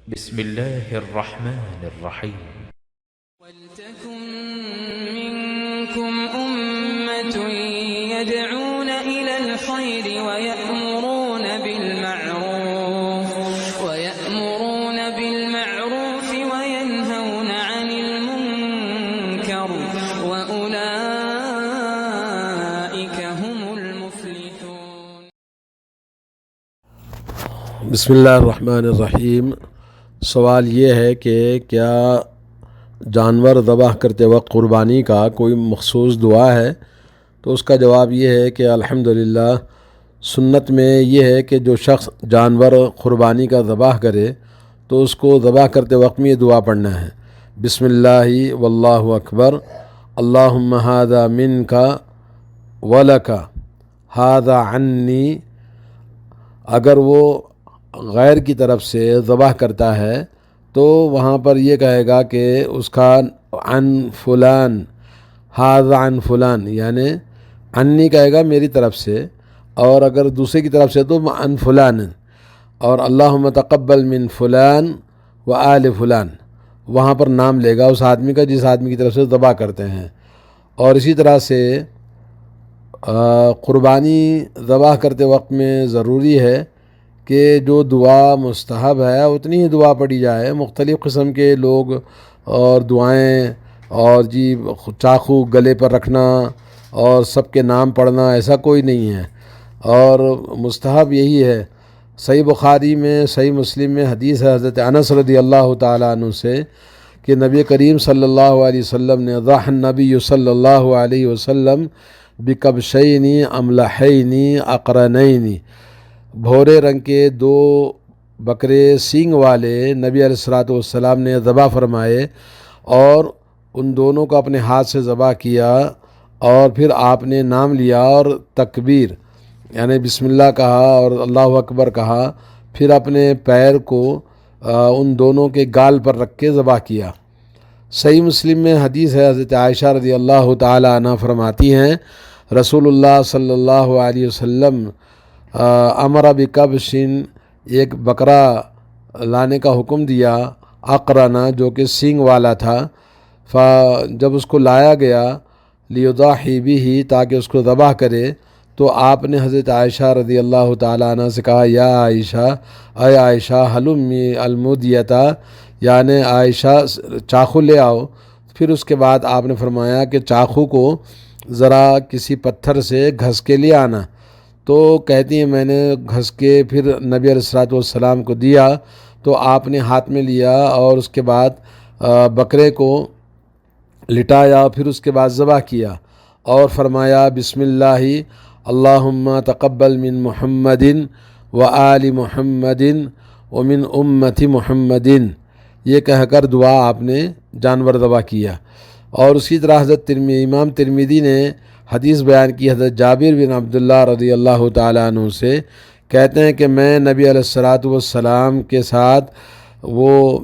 بسم الله الرحمن الرحيم. ولتكن منكم أمة يدعون إلى الخير ويأمرون بالمعروف وينهون عن المنكر وأولئك هم المفلحون. بسم اللہ الرحمن الرحیم۔ سوال یہ ہے کہ کیا جانور ذبح کرتے وقت قربانی کا کوئی مخصوص دعا ہے؟ تو اس کا جواب یہ ہے کہ الحمدللہ سنت میں یہ ہے کہ جو شخص جانور قربانی کا ذبح کرے تو اس کو ذبح کرتے وقت میں یہ دعا پڑھنا ہے: بسم اللہ واللہ اکبر، اللہم ھذا منک ولک ھذا عنی۔ اگر وہ غیر کی طرف سے ذبح کرتا ہے تو وہاں پر یہ کہے گا کہ اس کا عن فلان، ھذا عن فلان، یعنی عنی کہے گا میری طرف سے، اور اگر دوسرے کی طرف سے تو عن فلان، اور اللہم تقبل من فلان و آل فلان، وہاں پر نام لے گا اس آدمی کا جس آدمی کی طرف سے ذبح کرتے ہیں۔ اور اسی طرح سے قربانی ذبح کرتے وقت میں ضروری ہے کہ جو دعا مستحب ہے اتنی ہی دعا پڑھی جائے۔ مختلف قسم کے لوگ اور دعائیں اور چاقو گلے پر رکھنا اور سب کے نام پڑھنا، ایسا کوئی نہیں ہے، اور مستحب یہی ہے۔ صحیح بخاری میں، صحیح مسلم میں حدیث ہے حضرت انس رضی اللہ تعالیٰ عنہ سے کہ نبی کریم صلی اللہ علیہ وسلم نے ضحى النبی صلی اللہ علیہ وسلم بکبشین املحین اقرنین، بھورے رنگ کے دو بکرے سینگ والے نبی علیہ والسلام نے ذبح فرمائے، اور ان دونوں کو اپنے ہاتھ سے ذبح کیا، اور پھر آپ نے نام لیا اور تکبیر یعنی بسم اللہ کہا اور اللہ اکبر کہا، پھر اپنے پیر کو ان دونوں کے گال پر رکھ کے ذبح کیا۔ صحیح مسلم میں حدیث ہے، حضرت عائشہ رضی اللہ تعالی عنہ فرماتی ہیں رسول اللہ صلی اللہ علیہ وسلم امر بکبشن، ایک بکرا لانے کا حکم دیا، اقرنا جو کہ سینگ والا تھا، جب اس کو لایا گیا لیضاحی بہ تاکہ اس کو ذبح کرے، تو آپ نے حضرت عائشہ رضی اللہ تعالی عنہ سے کہا یا عائشہ، اے عائشہ حلمی المدیتا، یعنی عائشہ چاقو لے آؤ۔ پھر اس کے بعد آپ نے فرمایا کہ چاقو کو ذرا کسی پتھر سے گھس کے لے آنا، تو کہتی ہیں میں نے گھس کے پھر نبی علیہ والسلام کو دیا، تو آپ نے ہاتھ میں لیا اور اس کے بعد بکرے کو لٹایا، پھر اس کے بعد ذبح کیا اور فرمایا بسم اللہ اللہم تقبل من محمد و آل محمد و من امت محمد، یہ کہہ کر دعا آپ نے جانور ذبح کیا۔ اور اسی طرح حضرت امام ترمذی نے حدیث بیان کی حضرت جابر بن عبداللہ رضی اللہ تعالیٰ عنہ سے، کہتے ہیں کہ میں نبی علیہ والسلام کے ساتھ وہ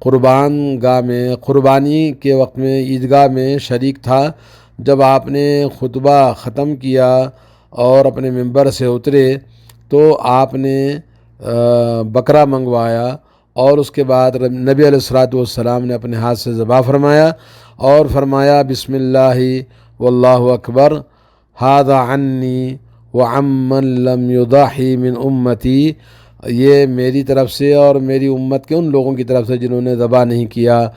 قربانی کے وقت میں عیدگاہ میں شریک تھا، جب آپ نے خطبہ ختم کیا اور اپنے ممبر سے اترے تو آپ نے بکرا منگوایا، اور اس کے بعد نبی علیہ والسلام نے اپنے ہاتھ سے ذبح فرمایا اور فرمایا بسم اللہ واللہ اکبر ھذا عنی وعمن لم یضحی من امتی، یہ میری طرف سے اور میری امت کے ان لوگوں کی طرف سے جنہوں نے ذبح نہیں کیا۔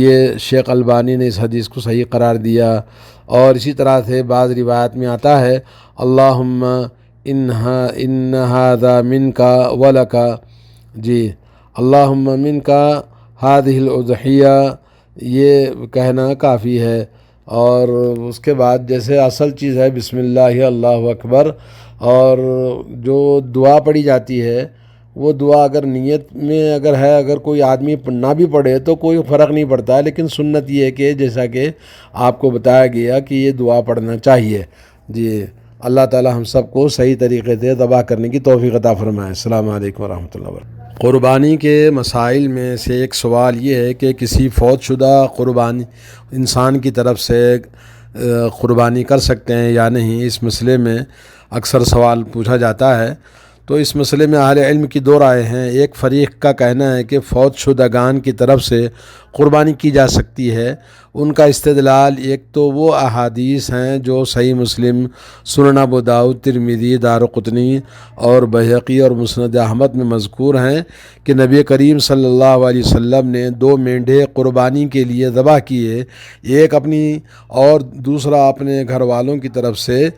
یہ شیخ البانی نے اس حدیث کو صحیح قرار دیا۔ اور اسی طرح سے بعض روایت میں آتا ہے اللہم ان ھذا منک ولک، اللہم منک ھذہ الاضحیہ، یہ کہنا کافی ہے۔ اور اس کے بعد جیسے اصل چیز ہے بسم اللہ اللہ اکبر، اور جو دعا پڑھی جاتی ہے وہ دعا اگر نیت میں اگر ہے، اگر کوئی آدمی نہ بھی پڑھے تو کوئی فرق نہیں پڑتا ہے، لیکن سنت یہ ہے کہ جیسا کہ آپ کو بتایا گیا کہ یہ دعا پڑھنا چاہیے۔ اللہ تعالی ہم سب کو صحیح طریقے سے ذبح کرنے کی توفیق عطا فرمائے۔ السلام علیکم ورحمۃ اللہ وبرکاتہ۔ قربانی کے مسائل میں سے ایک سوال یہ ہے کہ کسی فوت شدہ قربانی انسان کی طرف سے قربانی کر سکتے ہیں یا نہیں، اس مسئلے میں اکثر سوال پوچھا جاتا ہے۔ تو تو اس مسئلے میں اہل علم کی دو رائے ہیں۔ ایک فریق کا کہنا ہے کہ فوت شدگان کی طرف سے قربانی کی جا سکتی ہے۔ ان کا استدلال ایک تو وہ احادیث ہیں جو صحیح مسلم، سنن ابو داؤد، ترمذی، دارقطنی اور بہقی اور مسند احمد میں مذکور ہیں کہ نبی کریم صلی اللہ علیہ وسلم نے 2 مینڈھے قربانی کے لیے ذبح کیے، ایک اپنی اور دوسرا اپنے گھر والوں کی طرف سے،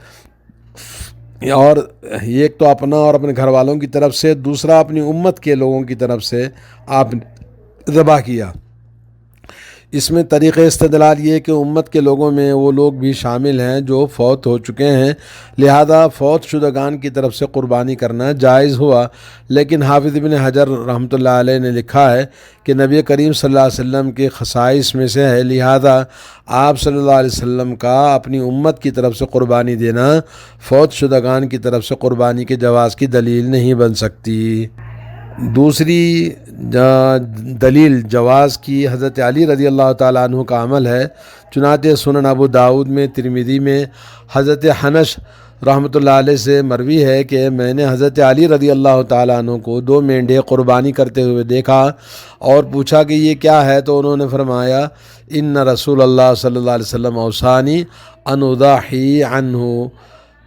اور ایک تو اپنا اور اپنے گھر والوں کی طرف سے، دوسرا اپنی امت کے لوگوں کی طرف سے آپ نے ذبح کیا۔ اس میں طریقہ استدلال یہ کہ امت کے لوگوں میں وہ لوگ بھی شامل ہیں جو فوت ہو چکے ہیں، لہذا فوت شدگان کی طرف سے قربانی کرنا جائز ہوا۔ لیکن حافظ ابن حجر رحمۃ اللہ علیہ نے لکھا ہے کہ نبی کریم صلی اللہ علیہ وسلم کے خصائص میں سے ہے، لہذا آپ صلی اللہ علیہ وسلم کا اپنی امت کی طرف سے قربانی دینا فوت شدگان کی طرف سے قربانی کے جواز کی دلیل نہیں بن سکتی۔ دوسری دلیل جواز کی حضرت علی رضی اللہ تعالیٰ عنہ کا عمل ہے۔ چنانچہ سنن ابو داؤد میں، ترمذی میں حضرت حنش رحمۃ اللہ علیہ سے مروی ہے کہ میں نے حضرت علی رضی اللہ تعالیٰ عنہ کو 2 مینڈھے قربانی کرتے ہوئے دیکھا اور پوچھا کہ یہ کیا ہے، تو انہوں نے فرمایا ان رسول اللہ صلی اللہ علیہ وسلم اوصانی ان اضاحی عنہ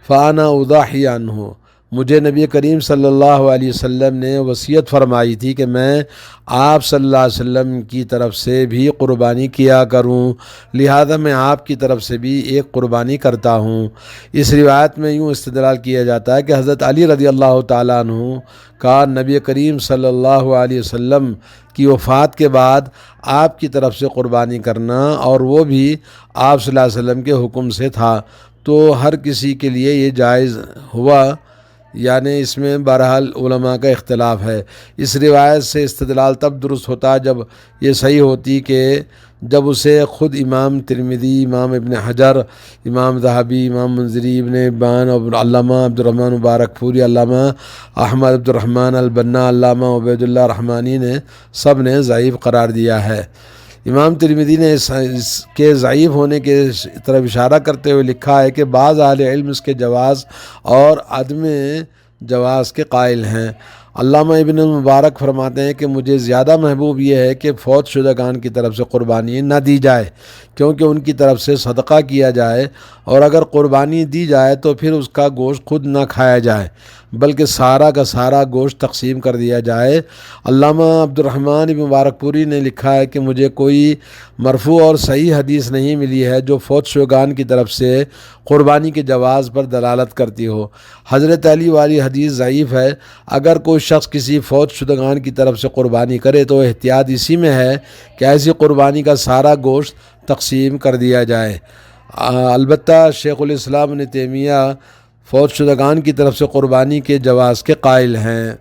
فانا اضاحی عنہ، مجھے نبی کریم صلی اللہ علیہ وسلم نے وصیت فرمائی تھی کہ میں آپ صلی اللہ علیہ وسلم کی طرف سے بھی قربانی کیا کروں، لہذا میں آپ کی طرف سے بھی ایک قربانی کرتا ہوں۔ اس روایت میں یوں استدلال کیا جاتا ہے کہ حضرت علی رضی اللہ تعالیٰ عنہ کا نبی کریم صلی اللہ علیہ وسلم کی وفات کے بعد آپ کی طرف سے قربانی کرنا، اور وہ بھی آپ صلی اللہ علیہ وسلم کے حکم سے تھا، تو ہر کسی کے لیے یہ جائز ہوا، یعنی اس میں بہرحال علماء کا اختلاف ہے۔ اس روایت سے استدلال تب درست ہوتا جب یہ صحیح ہوتی کہ جب اسے خود امام ترمذی، امام ابن حجر، امام ذہبی، امام منذری، ابن ابان اور علامہ عبد الرحمن مبارک پوری، علامہ احمد عبد الرحمن البنا، علامہ عبید اللہ رحمانی نے سب نے ضعیف قرار دیا ہے۔ امام ترمذی نے اس کے ضعیف ہونے کے طرف اشارہ کرتے ہوئے لکھا ہے کہ بعض اہل علم اس کے جواز اور عدم جواز کے قائل ہیں۔ علامہ ابن المبارک فرماتے ہیں کہ مجھے زیادہ محبوب یہ ہے کہ فوت شدگان کی طرف سے قربانی نہ دی جائے، کیونکہ ان کی طرف سے صدقہ کیا جائے، اور اگر قربانی دی جائے تو پھر اس کا گوشت خود نہ کھایا جائے بلکہ سارا کا سارا گوشت تقسیم کر دیا جائے۔ علامہ عبد الرحمن مبارک پوری نے لکھا ہے کہ مجھے کوئی مرفوع اور صحیح حدیث نہیں ملی ہے جو فوت شدگان کی طرف سے قربانی کے جواز پر دلالت کرتی ہو۔ حضرت علی والی حدیث ضعیف ہے۔ اگر کوئی شخص کسی فوت شدگان کی طرف سے قربانی کرے تو احتیاط اسی میں ہے کہ ایسی قربانی کا سارا گوشت تقسیم کر دیا جائے۔ البتہ شیخ الاسلام ابن تیمیہ فوت شدگان کی طرف سے قربانی کے جواز کے قائل ہیں۔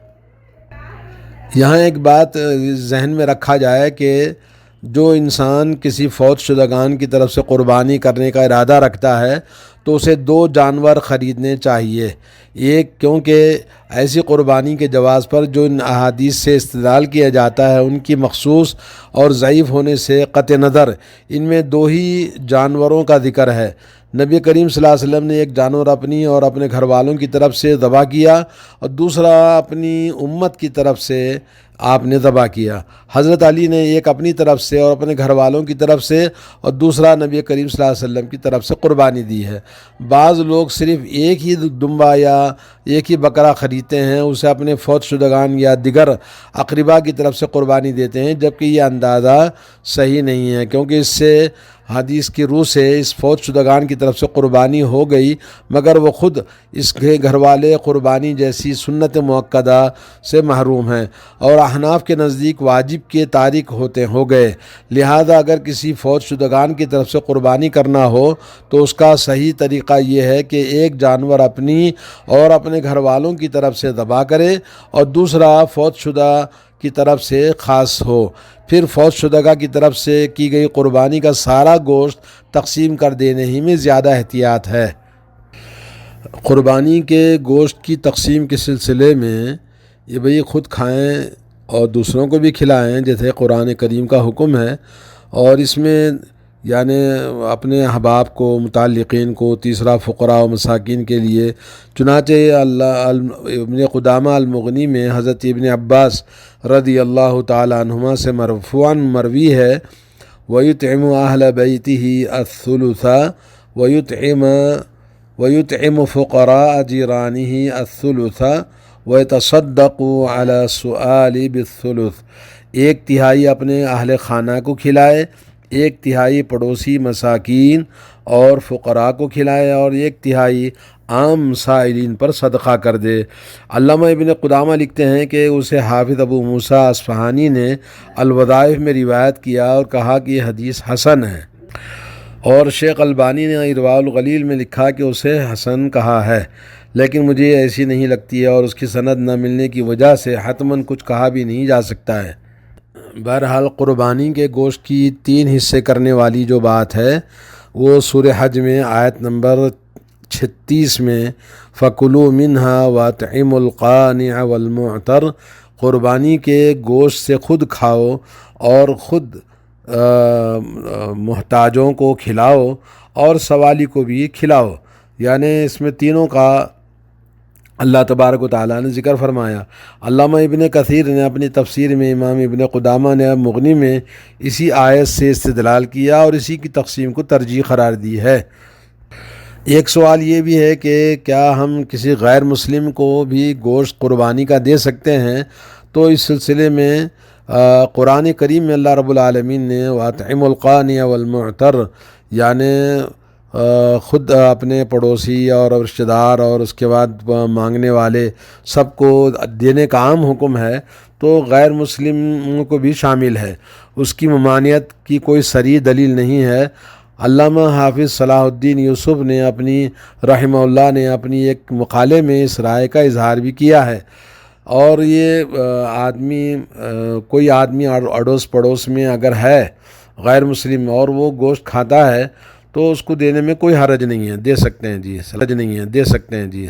یہاں ایک بات ذہن میں رکھا جائے کہ جو انسان کسی فوت شدگان کی طرف سے قربانی کرنے کا ارادہ رکھتا ہے تو اسے 2 جانور خریدنے چاہیے۔ ایک، کیونکہ ایسی قربانی کے جواز پر جو ان احادیث سے استدلال کیا جاتا ہے ان کی مخصوص اور ضعیف ہونے سے قطع نظر ان میں 2 ہی جانوروں کا ذکر ہے۔ نبی کریم صلی اللہ علیہ وسلم نے ایک جانور اپنی اور اپنے گھر والوں کی طرف سے ذبح کیا اور دوسرا اپنی امت کی طرف سے آپ نے ذبح کیا۔ حضرت علی نے ایک اپنی طرف سے اور اپنے گھر والوں کی طرف سے اور دوسرا نبی کریم صلی اللہ علیہ وسلم کی طرف سے قربانی دی ہے۔ بعض لوگ صرف ایک ہی دمبا یا ایک ہی بکرا خریدتے ہیں، اسے اپنے فوت شدگان یا دیگر اقربا کی طرف سے قربانی دیتے ہیں، جبکہ یہ اندازہ صحیح نہیں ہے، کیونکہ اس سے حدیث کی روح سے اس فوت شدگان کی طرف سے قربانی ہو گئی، مگر وہ خود اس کے گھر والے قربانی جیسی سنت مؤکدہ سے محروم ہیں اور احناف کے نزدیک واجب کے تارک ہو گئے۔ لہذا اگر کسی فوت شدگان کی طرف سے قربانی کرنا ہو تو اس کا صحیح طریقہ یہ ہے کہ ایک جانور اپنی اور اپنے گھر والوں کی طرف سے ذبح کرے اور دوسرا فوت شدہ کی طرف سے خاص ہو، پھر فوت شدگا کی طرف سے کی گئی قربانی کا سارا گوشت تقسیم کر دینے ہی میں زیادہ احتیاط ہے۔ قربانی کے گوشت کی تقسیم کے سلسلے میں یہ بھئی خود کھائیں اور دوسروں کو بھی کھلائیں جیسے قرآن کریم کا حکم ہے، اور اس میں یعنی اپنے احباب کو، متعلقین کو، تیسرا فقراء و مساکین کے لیے۔ چنانچہ ابن قدامہ المغنی میں حضرت ابن عباس رضی اللہ تعالیٰ عنہما سے مرفوعاً مروی ہے، وَيُطْعِمُ أَهْلَ بَيْتِهِ الثُّلُثَ وَيُطْعِمُ فُقَرَاءَ جِيرَانِهِ الثُّلُثَ وَيَتَصَدَّقُ عَلَى السُّؤَالِ بِالثُّلُث، ایک تہائی اپنے اہل خانہ کو کھلائے، ایک تہائی پڑوسی مساکین اور فقراء کو کھلائے، اور ایک تہائی عام سائلین پر صدقہ کر دے۔ علامہ ابن قدامہ لکھتے ہیں کہ اسے حافظ ابو موسیٰ اصفہانی نے الوظائف میں روایت کیا اور کہا کہ یہ حدیث حسن ہے، اور شیخ البانی نے ارواء الغلیل میں لکھا کہ اسے حسن کہا ہے، لیکن مجھے ایسی نہیں لگتی ہے، اور اس کی سند نہ ملنے کی وجہ سے حتماً کچھ کہا بھی نہیں جا سکتا ہے۔ بہرحال قربانی کے گوشت کی 3 حصے کرنے والی جو بات ہے وہ سورہ حج میں آیت نمبر 36 میں فَكُلُوا مِنْهَا وَأَطْعِمُوا الْقَانِعَ وَالْمُعْتَرَ، قربانی کے گوشت سے خود کھاؤ اور خود محتاجوں کو کھلاؤ اور سوالی کو بھی کھلاؤ، یعنی اس میں تینوں کا اللہ تبارک و تعالیٰ نے ذکر فرمایا۔ علامہ ابن کثیر نے اپنی تفسیر میں امام ابن قدامہ نے مغنی میں اسی آیت سے استدلال کیا اور اسی کی تقسیم کو ترجیح قرار دی ہے۔ ایک سوال یہ بھی ہے کہ کیا ہم کسی غیر مسلم کو بھی گوشت قربانی کا دے سکتے ہیں؟ تو اس سلسلے میں قرآن کریم میں اللہ رب العالمین نے وَأَطْعِمُوا الْقَانِعَ وَالْمُعْتَرَ، یعنی خود اپنے پڑوسی اور رشتہ دار اور اس کے بعد مانگنے والے سب کو دینے کا عام حکم ہے، تو غیر مسلموں کو بھی شامل ہے، اس کی ممانعت کی کوئی صریح دلیل نہیں ہے۔ علامہ حافظ صلاح الدین یوسف نے رحمہ اللہ نے اپنی ایک مقالے میں اس رائے کا اظہار بھی کیا ہے، اور یہ کوئی آدمی اڑوس پڑوس میں اگر ہے غیر مسلم اور وہ گوشت کھاتا ہے تو اس کو دینے میں کوئی حرج نہیں ہے، دے سکتے ہیں جی،